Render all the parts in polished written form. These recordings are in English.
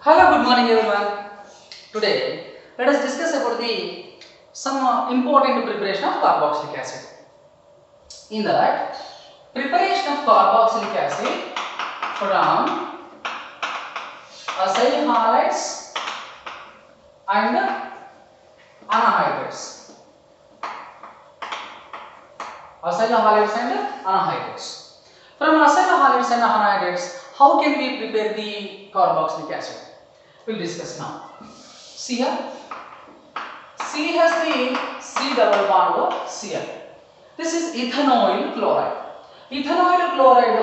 Hello, good morning everyone. Today, let us discuss about the some important preparation of carboxylic acid. In that, preparation of carboxylic acid from acyl halides and anhydrous. Acyl halides and anhydrous. From acyl halides and anhydrous, how can we prepare the carboxylic acid? We'll discuss now. See here, C has the C double bond O Cl. This is ethanoyl chloride. Ethanoyl chloride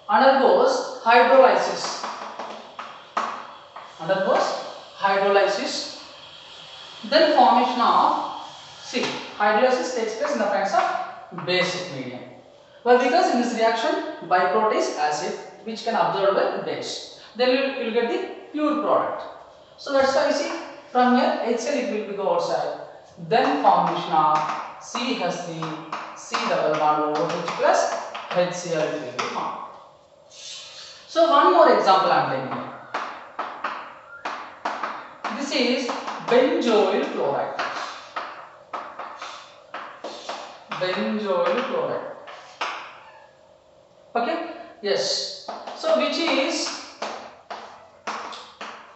undergoes hydrolysis. Then formation of C. Hydrolysis takes place in the presence of basic medium. Well, because in this reaction biprotease acid which can absorb the base, then you will get the pure product. So that's why you see from here HCl it will be go outside. Then formation of C has the C double bond OH plus HCl it will be formed. So one more example I am taking here. This is benzoyl chloride. Benzoyl chloride. Okay? Yes. So which is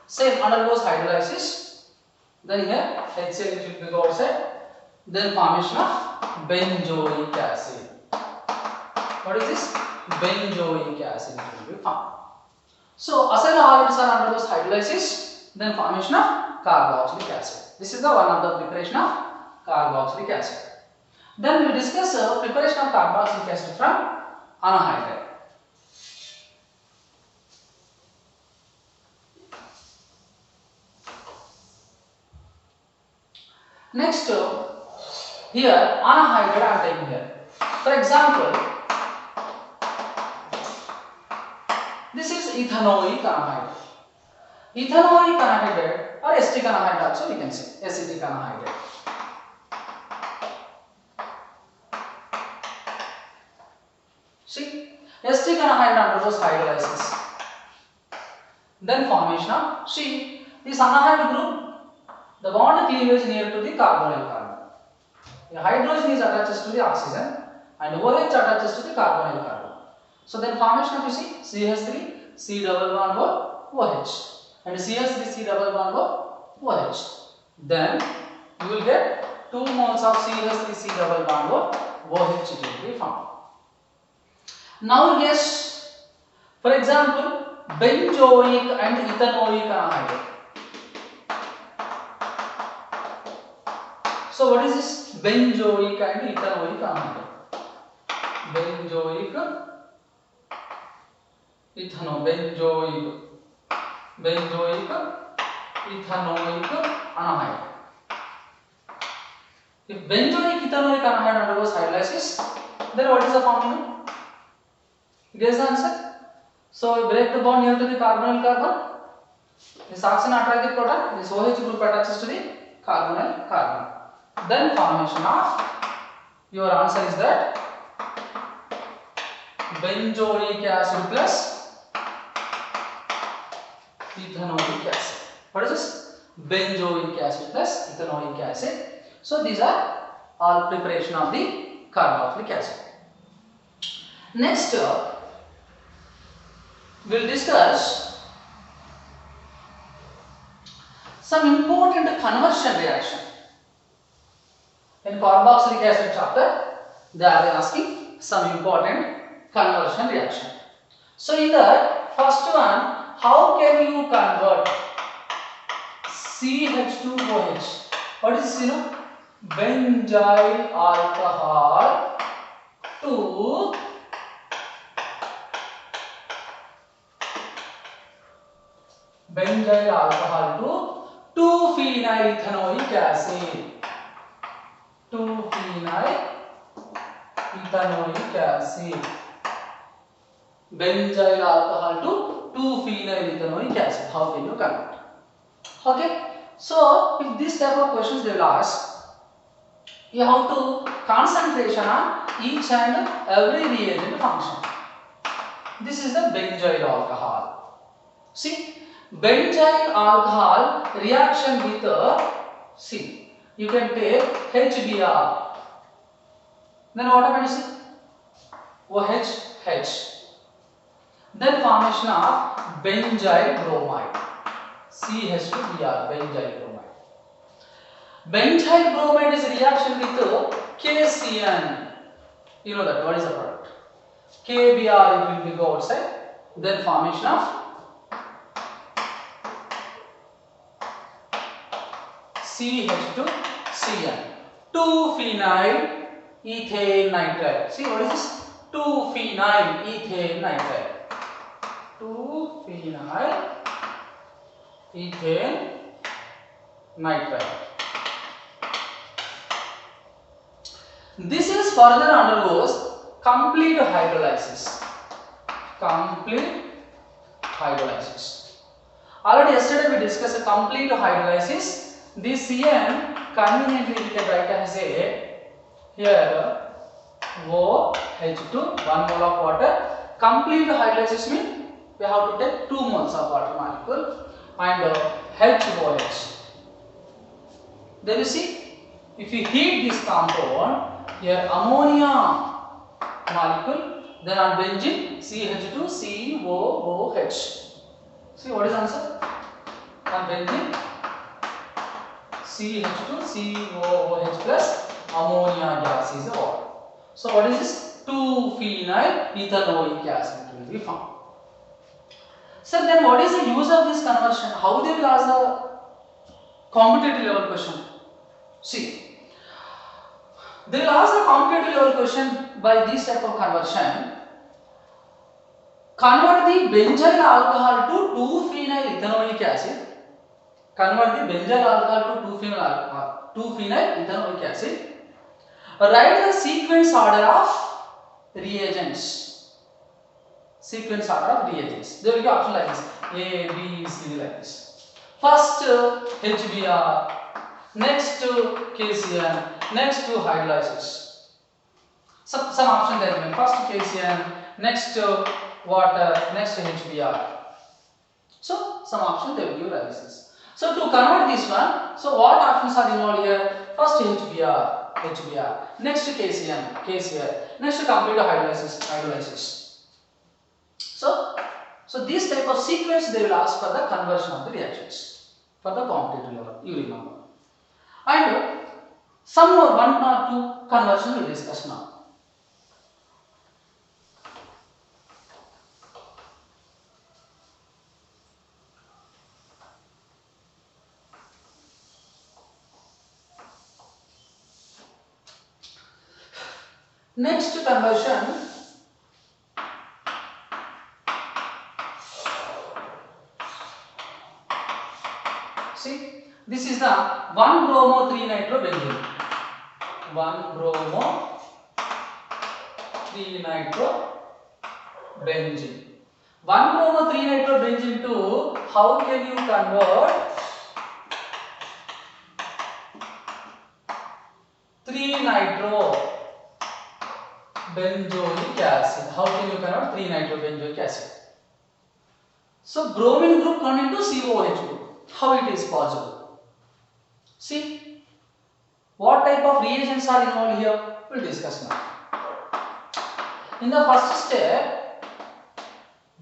same undergoes hydrolysis. Then here HCl it will be go outside. Then formation of benzoic acid. What is this? Benzoic acid it will be formed. So acyl halides are undergoes hydrolysis. Then formation of carboxylic acid. This is the one of the preparation of carboxylic acid. Then we discuss preparation of carboxylic acid from anhydride. Next, here anhydride I am taking here. For example, this is ethanoic anhydride. Ethanoic anhydride or acetic anhydride also we can say acetic anhydride. See, acetic anhydride undergoes hydrolysis. Then formation of see this anhydride group. The bond cleavage near to the carbonyl carbon. The hydrogen is attaches to the oxygen and OH attaches to the carbonyl carbon. So then formation of you see CH3 C double bond OH and CH3 C double bond OH. Then you will get 2 moles of CH3 C double bond OH it will be formed. Now yes, for example, benzoic and ethanoic anhydride. So what is this? Benzoic and ethanoic anhydride. Benzoic, ethanoic anhydride. If benzoic ethanoic anhydride undergoes hydrolysis, then what is the formula? Guess the answer. So we break the bond near to the carbonyl carbon. This oxygen attracts the proton. This OH group attaches to the carbonyl carbon. Then formation of your answer is that benzoic acid plus ethanoic acid. What is this? Benzoic acid plus ethanoic acid. So these are all preparation of the carboxylic acid. Next, we will discuss some important conversion reaction. In carboxylic acid chapter, they are asking some important conversion reaction. So in the first one, how can you convert CH2OH? What is this? Benzyl alcohol to benzyl alcohol to 2-phenyl acid. 2-phenyl acid. Benzyl alcohol to 2-phenyl acid. How can you convert? Okay. So if this type of questions they will ask, you have to concentration on each and every reagent function. This is the benzyl alcohol. See, benzyl alcohol reaction with C. You can take HBr. Then what happens? OH. Then formation of benzyl bromide. CH2Br, benzyl bromide. Benzyl bromide is reaction with KCN. You know that. What is the product? KBr, it will be go outside. Then formation of CH2Cn. 2-phenyl ethane nitride. See what is this? 2-phenyl ethane nitride. 2-phenyl ethane nitride. This is further undergoes complete hydrolysis. Complete hydrolysis. Already yesterday we discussed a complete hydrolysis. This Cn conveniently we can write as a here OH2 1 mole of water. Complete hydrolysis means we have to take 2 moles of water molecule and HOH. Then you see, if you heat this compound, here ammonia molecule, then on benzene CH2COOH. See what is the answer? On benzene CH2COOH plus ammonia gas is the water. So what is this? 2-phenyl ethanoic acid will be found. Sir, then what is the use of this conversion? How they will ask the competitive level question? See, they will ask the competitive level question by this type of conversion. Convert the benzyl alcohol to 2-phenyl ethanoic acid. Convert the benzyl alcohol to 2-phenyl ethanoic acid. Write the sequence order of reagents. Sequence order of reagents. There will be option like this: A, B, C, like this. First HBr, next KCN, next hydrolysis. Some option there remain. First KCN, next water, next HBr. So some option they will give lysis. So to convert this one, so what options are involved here? First HBr, next KCN, next complete hydrolysis. So this type of sequence they will ask for the conversion of the reactions for the competitive level, you remember. And some more 1 or 2 conversion we will discuss now. Next conversion, see, this is the 1-bromo-3-nitrobenzene. 1-bromo-3-nitrobenzene. 1-bromo-3-nitrobenzene to how can you convert 3-nitrobenzoic acid? How can you convert 3-nitrobenzoic acid? So bromine group turned into COH group. How it is possible? See, what type of reagents are involved here? We'll discuss now. In the first step,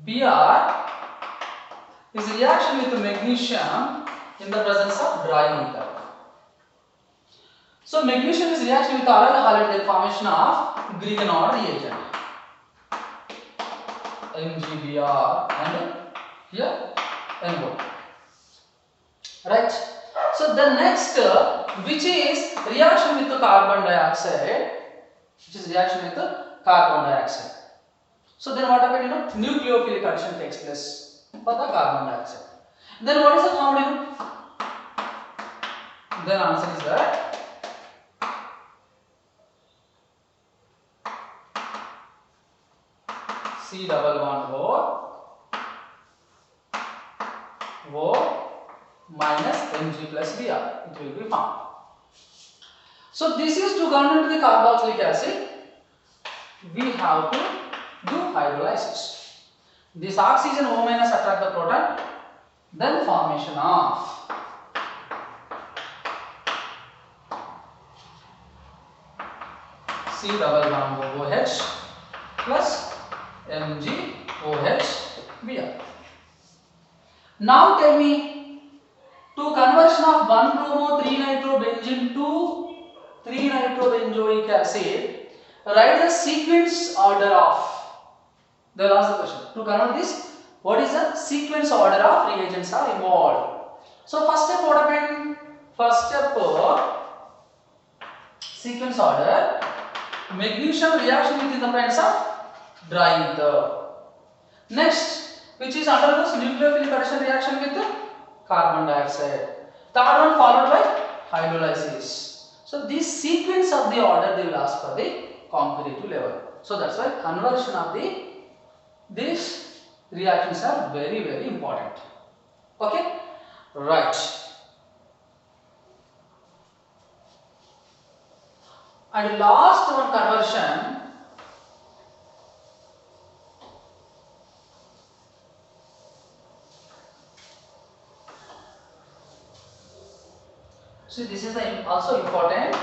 Br is reaction with magnesium in the presence of dry ether. So magnesium is reaction with aryl halide formation of Grignard reagent. MgBr and here NO. Right. So the next which is reaction with the carbon dioxide, So then what happened? Nucleophilic addition takes place for the carbon dioxide. Then what is the formula? Then answer is that C double bond O minus Mg plus Br. It will be found. So this is to convert the carboxylic acid. We have to do hydrolysis. This oxygen O minus attract the proton. then formation of C double bond OH plus MgOH Br. Now tell me, to conversion of 1-bromo 3-nitrobenzene to 3-nitrobenzoic acid, write the sequence order of. They will ask the question. To convert this, what is the sequence order of reagents are involved? So first step what happened? First step sequence order. Magnesium reaction with the presence of dry ether. Next, which is undergoes nucleophilic addition reaction with carbon dioxide. Third one followed by hydrolysis. So this sequence of the order they will ask for the comparative level. So that's why conversion of these reactions are very, very important. Okay, right. And last one conversion. See, this is also important.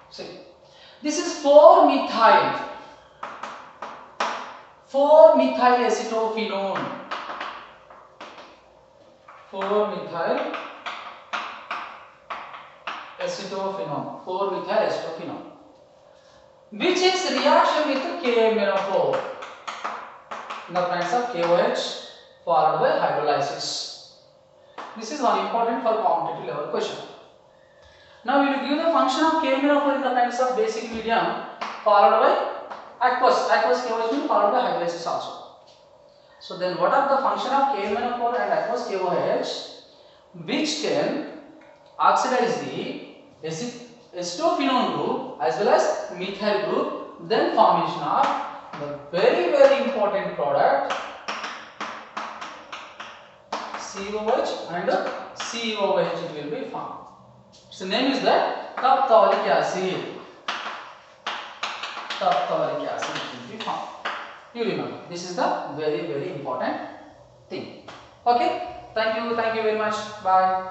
See, this is 4-methyl acetophenone. 4-methyl acetophenone, which is reaction with KMnO4 in the presence of KOH followed by hydrolysis. This is one important for competitive level question. Now we will give the function of KMnO4 in the presence of basic medium followed by aqueous KOH will followed by hydrolysis also. So then what are the function of KMnO4 and aqueous KOH which can oxidize the acetophenone group as well as methyl group, then formation of the very, very important product COH and COOH it will be formed. Its name is that taphthallic acid. Taphthallic acid it will be formed. You remember, this is the very, very important thing. Okay, thank you very much. Bye.